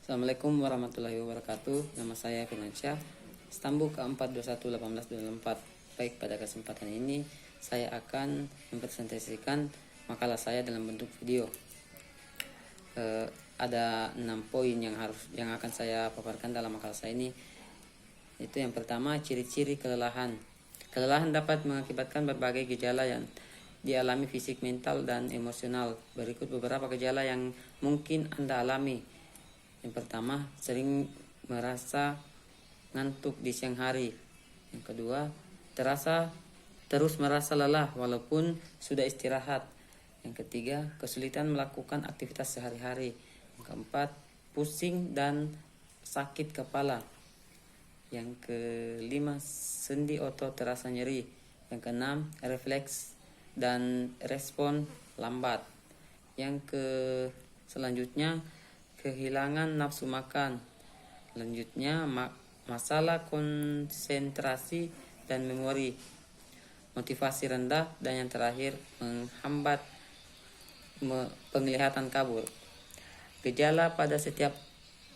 Assalamualaikum warahmatullahi wabarakatuh. Nama saya Firmansyah, Stambuk ke-4211824. Baik, pada kesempatan ini saya akan mempresentasikan makalah saya dalam bentuk video. Ada 6 poin yang akan saya paparkan dalam makalah saya ini. Itu yang pertama, ciri-ciri kelelahan. Kelelahan dapat mengakibatkan berbagai gejala yang dialami fisik, mental, dan emosional. Berikut beberapa gejala yang mungkin Anda alami. Yang pertama, sering merasa ngantuk di siang hari. Yang kedua, terus merasa lelah walaupun sudah istirahat. Yang ketiga, kesulitan melakukan aktivitas sehari-hari. Yang keempat, pusing dan sakit kepala. Yang kelima, sendi otot terasa nyeri. Yang keenam, refleks dan respon lambat. Yang selanjutnya, kehilangan nafsu makan. Selanjutnya, masalah konsentrasi dan memori, motivasi rendah, dan yang terakhir, menghambat penglihatan kabur. Gejala pada setiap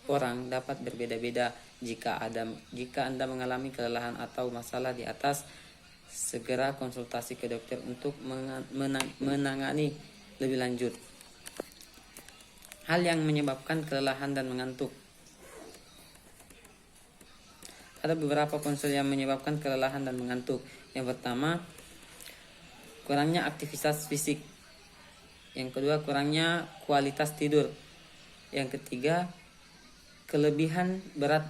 orang dapat berbeda-beda. Jika Anda mengalami kelelahan atau masalah di atas, segera konsultasi ke dokter untuk menangani lebih lanjut. Hal yang menyebabkan kelelahan dan mengantuk. Ada beberapa unsur yang menyebabkan kelelahan dan mengantuk. Yang pertama, kurangnya aktivitas fisik. Yang kedua, kurangnya kualitas tidur. Yang ketiga, kelebihan berat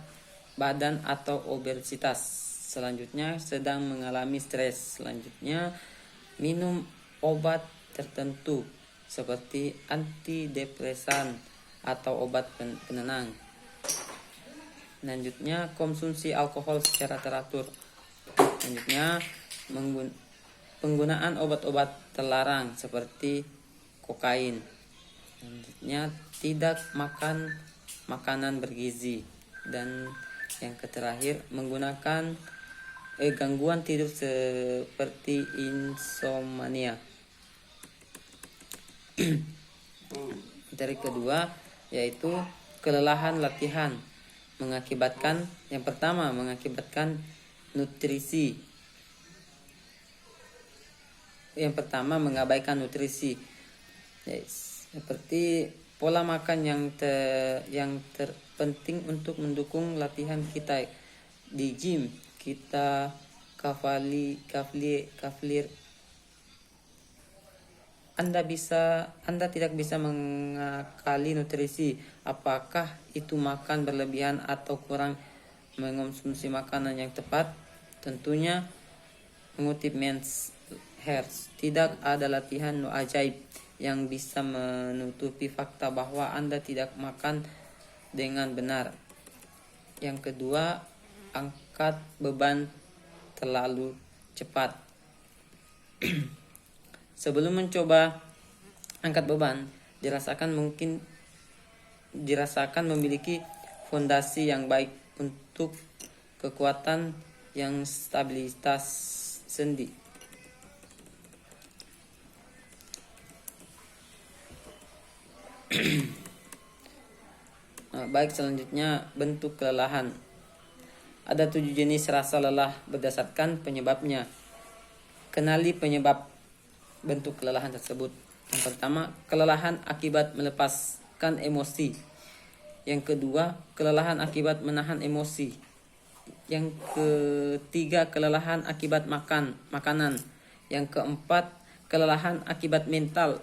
badan atau obesitas. Selanjutnya, sedang mengalami stres. Selanjutnya, minum obat tertentu seperti antidepresan atau obat penenang. Selanjutnya, konsumsi alkohol secara teratur. Selanjutnya, penggunaan obat-obat terlarang seperti kokain. Selanjutnya, tidak makan makanan bergizi. Dan yang terakhir, menggunakan gangguan tidur seperti insomnia. Dari kedua, yaitu kelelahan latihan yang pertama mengakibatkan nutrisi. Yang pertama, mengabaikan nutrisi. Seperti pola makan yang terpenting untuk mendukung latihan kita di gym. Kita kaflir. Anda tidak bisa mengakali nutrisi, apakah itu makan berlebihan atau kurang mengonsumsi makanan yang tepat. Tentunya, mengutip Men's Health, tidak ada latihan ajaib yang bisa menutupi fakta bahwa Anda tidak makan dengan benar. Yang kedua, angkat beban terlalu cepat. Sebelum mencoba angkat beban, dirasakan memiliki fondasi yang baik untuk kekuatan yang stabilitas sendi. Baik, selanjutnya bentuk kelelahan. Ada 7 jenis rasa lelah berdasarkan penyebabnya. Kenali penyebab bentuk kelelahan tersebut. Yang pertama, kelelahan akibat melepaskan emosi. Yang kedua, kelelahan akibat menahan emosi. Yang ketiga, kelelahan akibat makanan. Yang keempat, kelelahan akibat mental.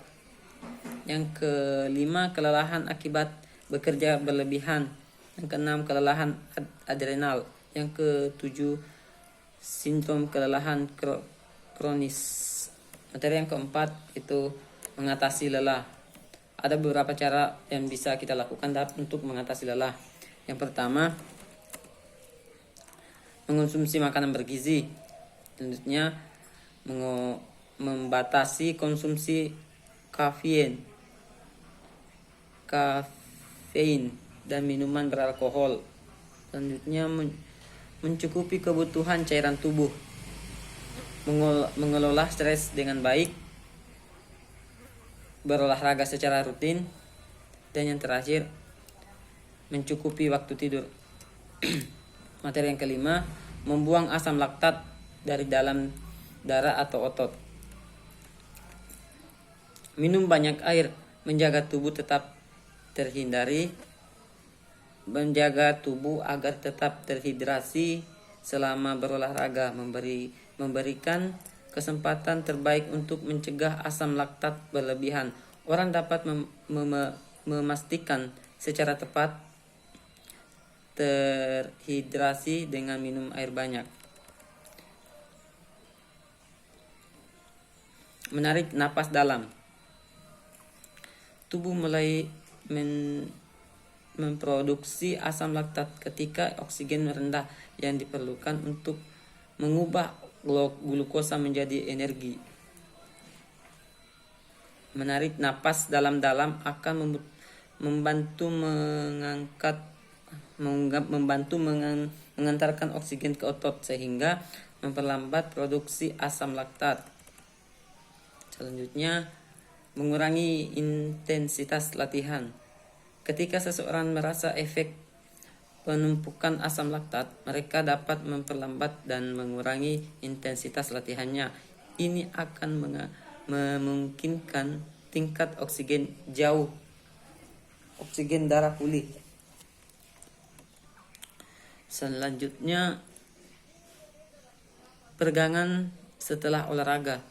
Yang kelima, kelelahan akibat bekerja berlebihan. Yang keenam, kelelahan adrenal. Yang ketujuh, sindrom kelelahan kronis. Materi yang keempat itu mengatasi lelah. Ada beberapa cara yang bisa kita lakukan untuk mengatasi lelah. Yang pertama, mengonsumsi makanan bergizi. Selanjutnya, membatasi konsumsi kafein dan minuman beralkohol. Selanjutnya, mencukupi kebutuhan cairan tubuh. Mengelola stres dengan baik, berolahraga secara rutin, dan yang terakhir, mencukupi waktu tidur. Materi yang kelima, membuang asam laktat dari dalam darah atau otot. Minum banyak air, menjaga tubuh agar tetap terhidrasi selama berolahraga, memberikan kesempatan terbaik untuk mencegah asam laktat berlebihan. Orang dapat memastikan secara tepat terhidrasi dengan minum air banyak. Menarik napas dalam. Tubuh mulai memproduksi asam laktat ketika oksigen rendah yang diperlukan untuk mengubah glukosa menjadi energi. Menarik napas dalam-dalam akan membantu mengantarkan oksigen ke otot sehingga memperlambat produksi asam laktat. Selanjutnya, mengurangi intensitas latihan. Ketika seseorang merasa efek penumpukan asam laktat, mereka dapat memperlambat dan mengurangi intensitas latihannya. Ini akan memungkinkan tingkat oksigen darah pulih. Selanjutnya, peregangan setelah olahraga.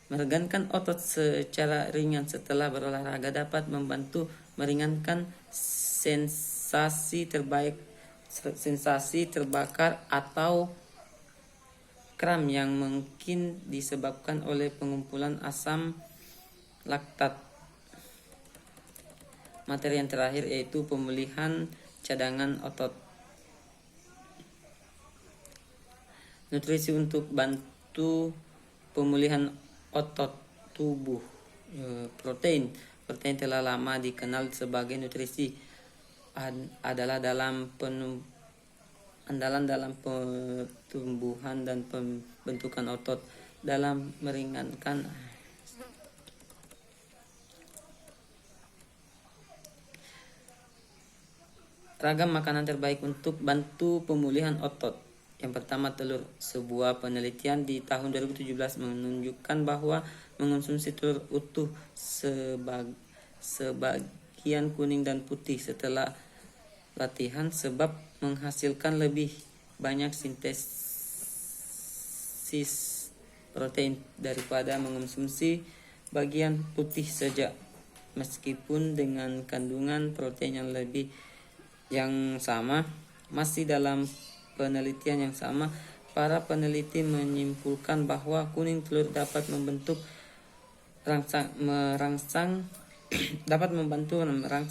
Meregangkan otot secara ringan setelah berolahraga dapat membantu meringankan sensasi terbakar atau kram yang mungkin disebabkan oleh pengumpulan asam laktat. Materi yang terakhir yaitu pemulihan cadangan otot. Nutrisi untuk bantu pemulihan otot tubuh. Protein telah lama dikenal sebagai nutrisi andalan dalam pertumbuhan dan pembentukan otot, dalam meringankan ragam makanan terbaik untuk bantu pemulihan otot. Yang pertama, telur. Sebuah penelitian di tahun 2017 menunjukkan bahwa mengonsumsi telur utuh sebagian kuning dan putih setelah latihan sebab menghasilkan lebih banyak sintesis protein daripada mengonsumsi bagian putih saja. Meskipun dengan kandungan protein yang sama, masih dalam penelitian yang sama, para peneliti menyimpulkan bahwa kuning telur dapat membantu merangsang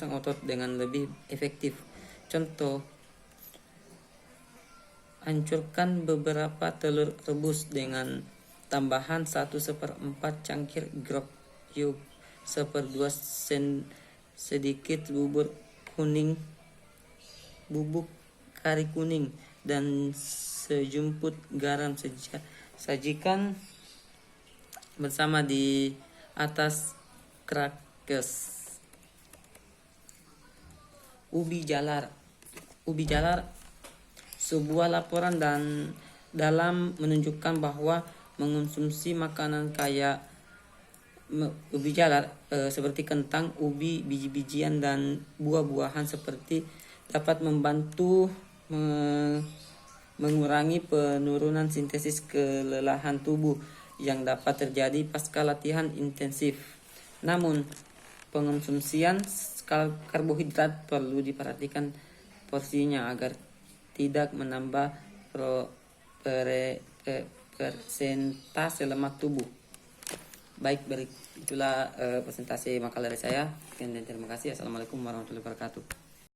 otot dengan lebih efektif. Contoh, hancurkan beberapa telur rebus dengan tambahan 1/4 cangkir grog yolk, 1/2 sedikit bubuk kari kuning, dan sejumput garam. Sajikan bersama di atas crackers. Ubi jalar. Sebuah laporan dalam menunjukkan bahwa mengonsumsi makanan kaya ubi jalar seperti kentang, ubi, biji-bijian, dan buah-buahan dapat membantu mengurangi penurunan sintesis kelelahan tubuh yang dapat terjadi pasca latihan intensif. Namun, pengonsumsian karbohidrat perlu diperhatikan porsinya agar tidak menambah persentase lemak tubuh. Baik, itulah presentasi makalah dari saya. Sekian dan terima kasih. Assalamualaikum warahmatullahi wabarakatuh.